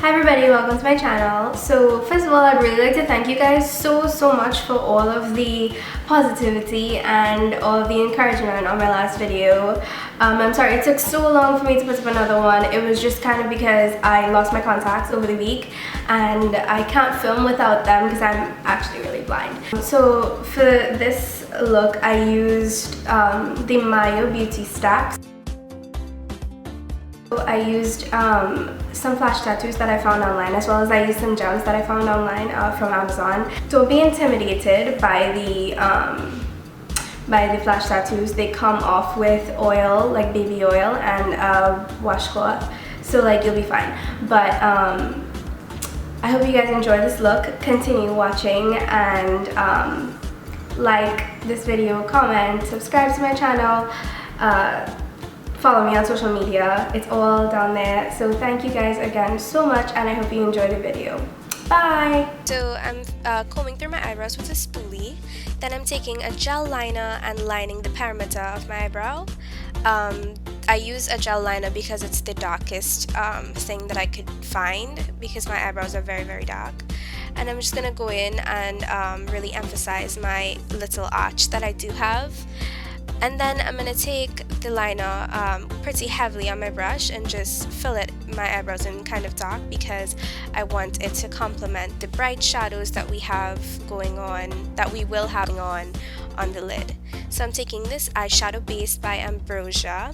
Hi everybody, welcome to my channel. So first of all, I'd really like to thank you guys so much for all of the positivity and all of the encouragement on my last video. I'm sorry it took so long for me to put up another one. It was just kind of because I lost my contacts over the week and I can't film without them because I'm actually really blind. So for this look I used the Mayo Beauty Stacks. I used some flash tattoos that I found online, as well as I used some gems that I found online from Amazon. Don't be intimidated by the flash tattoos. They come off with oil, like baby oil, and a washcloth, so like you'll be fine. But I hope you guys enjoy this look. Continue watching and like this video, comment, subscribe to my channel. Follow me on social media, it's all down there. So thank you guys again so much and I hope you enjoy the video. Bye! So I'm combing through my eyebrows with a spoolie. Then I'm taking a gel liner and lining the perimeter of my eyebrow. I use a gel liner because it's the darkest thing that I could find because my eyebrows are very dark. And I'm just gonna go in and really emphasize my little arch that I do have. And then I'm going to take the liner pretty heavily on my brush and just fill my eyebrows in kind of dark because I want it to complement the bright shadows that we have going on, that we will have on the lid. So I'm taking this eyeshadow base by Ambrosia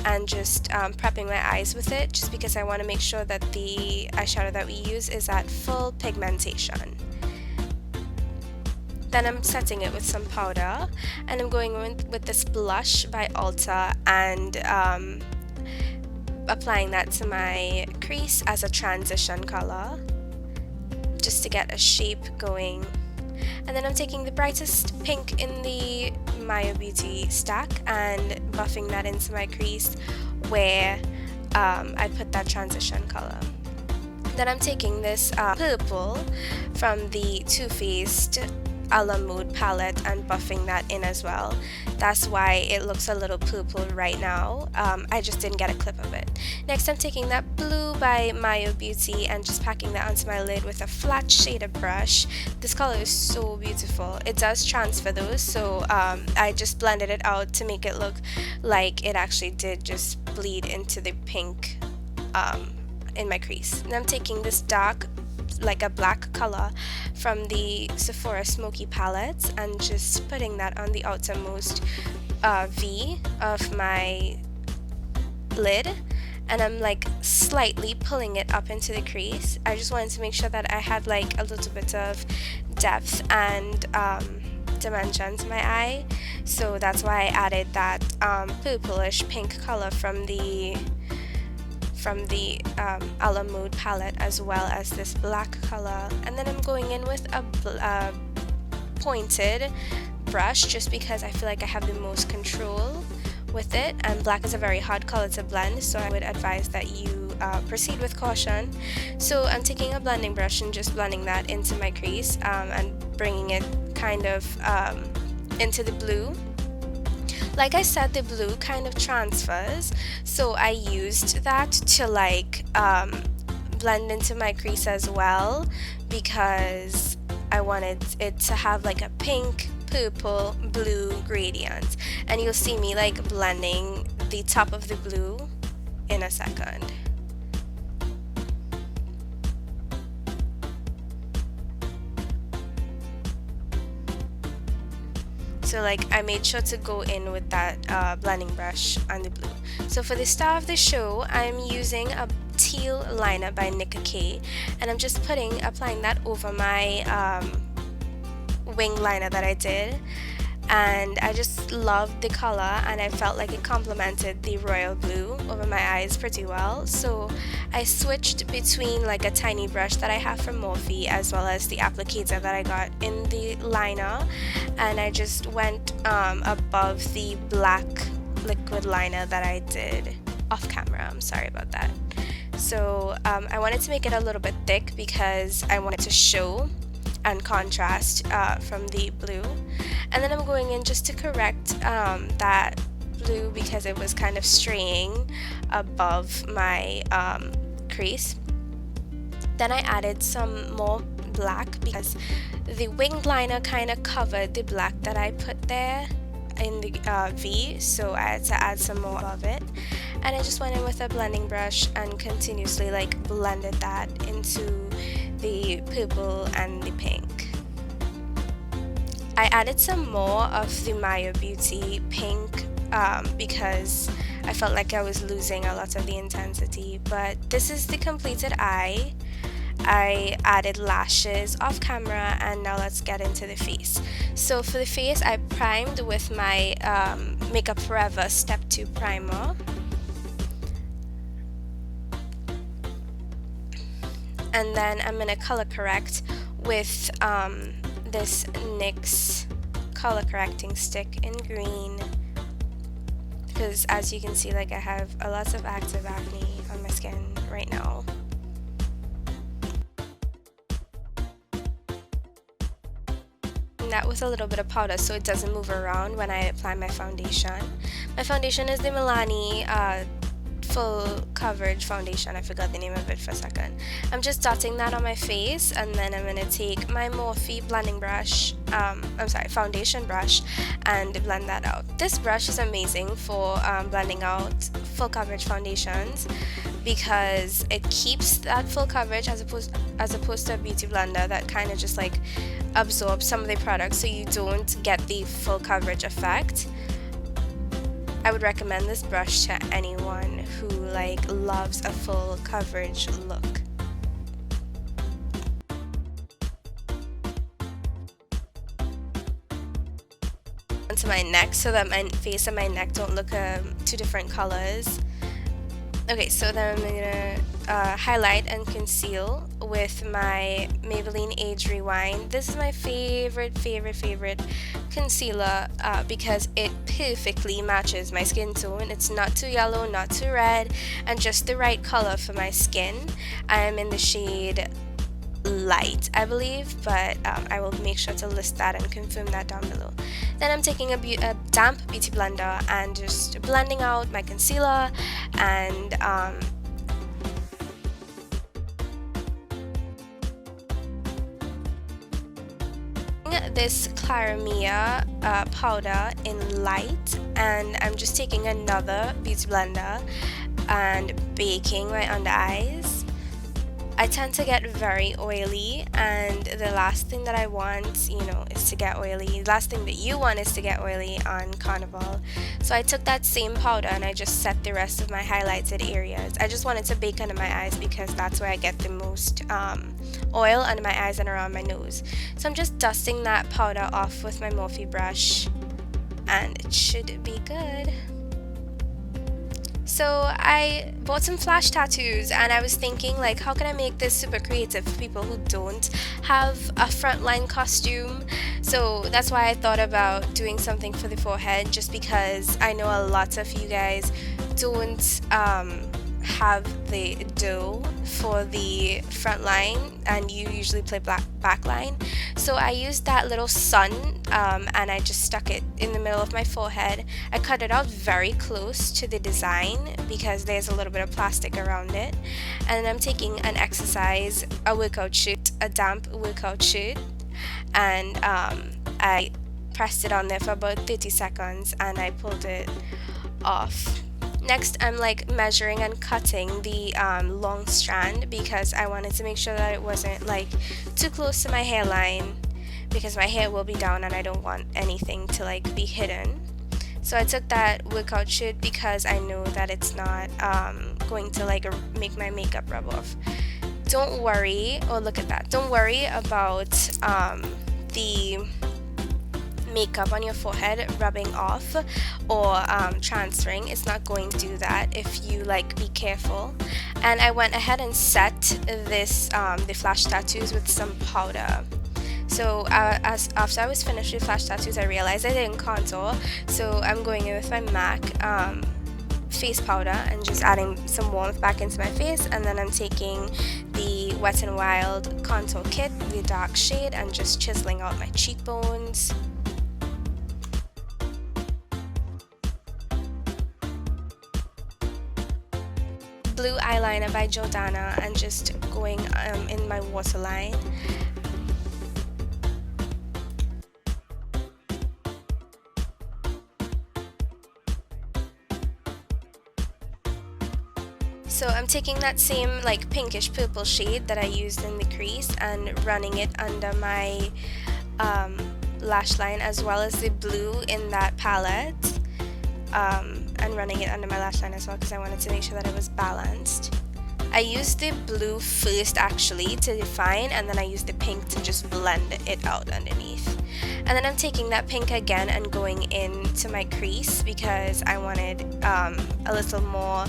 and just prepping my eyes with it just because I want to make sure that the eyeshadow that we use is at full pigmentation. Then I'm setting it with some powder and I'm going in with this blush by Ulta and applying that to my crease as a transition color just to get a shape going. And then I'm taking the brightest pink in the Mayo Beauty stack and buffing that into my crease where I put that transition color. Then I'm taking this purple from the Too Faced A La Mode palette and buffing that in as well. That's why it looks a little purple right now. I just didn't get a clip of it. Next I'm taking that blue by Mayo Beauty and just packing that onto my lid with a flat shaded brush. This color is so beautiful. It does transfer those, so I just blended it out to make it look like it actually did just bleed into the pink in my crease. And I'm taking this dark, like a black color from the Sephora Smokey palette and just putting that on the outermost V of my lid, and I'm like slightly pulling it up into the crease. I just wanted to make sure that I had like a little bit of depth and dimension to my eye, so that's why I added that purplish pink color from the A La Mode palette as well as this black color. And then I'm going in with a pointed brush just because I feel like I have the most control with it, and black is a very hard color to blend, so I would advise that you proceed with caution. So I'm taking a blending brush and just blending that into my crease and bringing it kind of into the blue. Like I said, the blue kind of transfers, so I used that to like blend into my crease as well because I wanted it to have like a pink, purple, blue gradient, and you'll see me like blending the top of the blue in a second. So like I made sure to go in with that blending brush on the blue. So for the star of the show, I'm using a teal liner by NickaK, and I'm just applying that over my wing liner that I did, and I just loved the color and I felt like it complemented the royal blue over my eyes pretty well. So I switched between like a tiny brush that I have from Morphe as well as the applicator that I got in the liner, and I just went above the black liquid liner that I did off camera. I'm sorry about that. So I wanted to make it a little bit thick because I wanted to show and contrast from the blue. And then I'm going in just to correct that blue because it was kind of straying above my crease. Then I added some more black because the winged liner kind of covered the black that I put there in the V, so I had to add some more of it. And I just went in with a blending brush and continuously like blended that into the purple and the pink. I added some more of the Maya Beauty pink because I felt like I was losing a lot of the intensity, but this is the completed eye. I added lashes off camera, and now let's get into the face. So for the face, I primed with my Makeup Forever Step 2 primer. And then I'm going to color correct with this NYX color correcting stick in green, because as you can see, like I have a lot of active acne on my skin right now. And that with a little bit of powder so it doesn't move around when I apply my foundation. My foundation is the Milani full coverage foundation. I forgot the name of it for a second. I'm just dotting that on my face, and then I'm going to take my Morphe blending brush, foundation brush, and blend that out. This brush is amazing for blending out full coverage foundations because it keeps that full coverage as opposed to a beauty blender that kind of just like absorbs some of the products, so you don't get the full coverage effect. I would recommend this brush to anyone who like loves a full coverage look. Onto my neck so that my face and my neck don't look two different colors. Okay, so then I'm gonna highlight and conceal with my Maybelline Age Rewind. This is my favorite concealer because it perfectly matches my skin tone. It's not too yellow, not too red, and just the right color for my skin. I am in the shade Light, I believe, but I will make sure to list that and confirm that down below. Then I'm taking a damp beauty blender and just blending out my concealer and this Caramia powder in Light, and I'm just taking another beauty blender and baking my under eyes. I tend to get very oily, and the last thing that I want, is to get oily. The last thing that you want is to get oily on Carnival. So I took that same powder and I just set the rest of my highlighted areas. I just wanted to bake under my eyes because that's where I get the most oil under my eyes and around my nose. So I'm just dusting that powder off with my Morphe brush, and it should be good. So I bought some flash tattoos, and I was thinking like, how can I make this super creative for people who don't have a frontline costume? So that's why I thought about doing something for the forehead, just because I know a lot of you guys don't have the dough for the front line, and you usually play back line. So I used that little sun and I just stuck it in the middle of my forehead. I cut it out very close to the design because there's a little bit of plastic around it. And then I'm taking an exercise, a workout shoot, a damp workout shoot, and I pressed it on there for about 30 seconds and I pulled it off. Next, I'm like measuring and cutting the long strand because I wanted to make sure that it wasn't like too close to my hairline, because my hair will be down and I don't want anything to like be hidden. So I took that workout shoot because I know that it's not going to like make my makeup rub off. Don't worry, look at that. Don't worry about the makeup on your forehead rubbing off or transferring. It's not going to do that if you like be careful. And I went ahead and set this the flash tattoos with some powder. So after I was finished with flash tattoos, I realized I didn't contour, so I'm going in with my MAC face powder and just adding some warmth back into my face, and then I'm taking the Wet n Wild contour kit, the dark shade, and just chiseling out my cheekbones. blue eyeliner by Jordana and just going in my waterline. So I'm taking that same like pinkish purple shade that I used in the crease and running it under my lash line, as well as the blue in that palette, and running it under my lash line as well because I wanted to make sure that it was balanced. I used the blue first actually to define, and then I used the pink to just blend it out underneath. And then I'm taking that pink again and going into my crease because I wanted a little more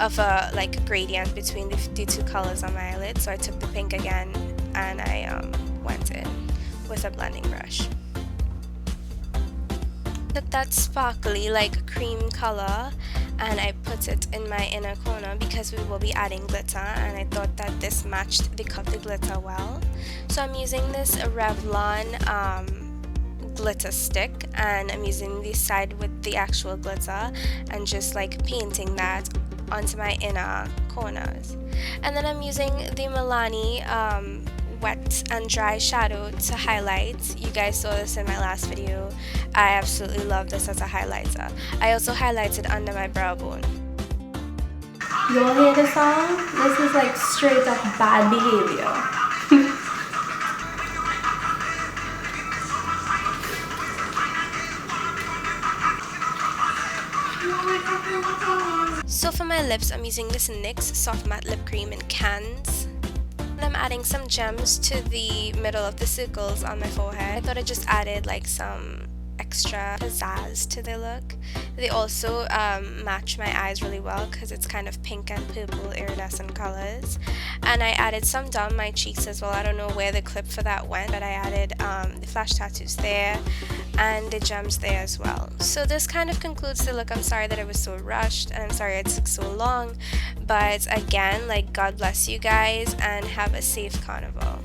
of a like gradient between the two colors on my eyelid. So I took the pink again and I went in with a blending brush. Took that sparkly like cream color and I put it in my inner corner because we will be adding glitter, and I thought that this matched the glitter well. So I'm using this Revlon glitter stick, and I'm using the side with the actual glitter and just like painting that onto my inner corners. And then I'm using the Milani wet and dry shadow to highlight. You guys saw this in my last video. I absolutely love this as a highlighter. I also highlighted under my brow bone. Y'all hear the song? This is like straight up bad behavior. So for my lips, I'm using this NYX Soft Matte Lip Cream in cans. I'm adding some gems to the middle of the circles on my forehead. I thought it just added like some extra pizzazz to the look. They also match my eyes really well because it's kind of pink and purple iridescent colors. And I added some down my cheeks as well. I don't know where the clip for that went, but I added the flash tattoos there and the gems there as well. So this kind of concludes the look. I'm sorry that it was so rushed, and I'm sorry it took so long, but again, like, God bless you guys and have a safe carnival.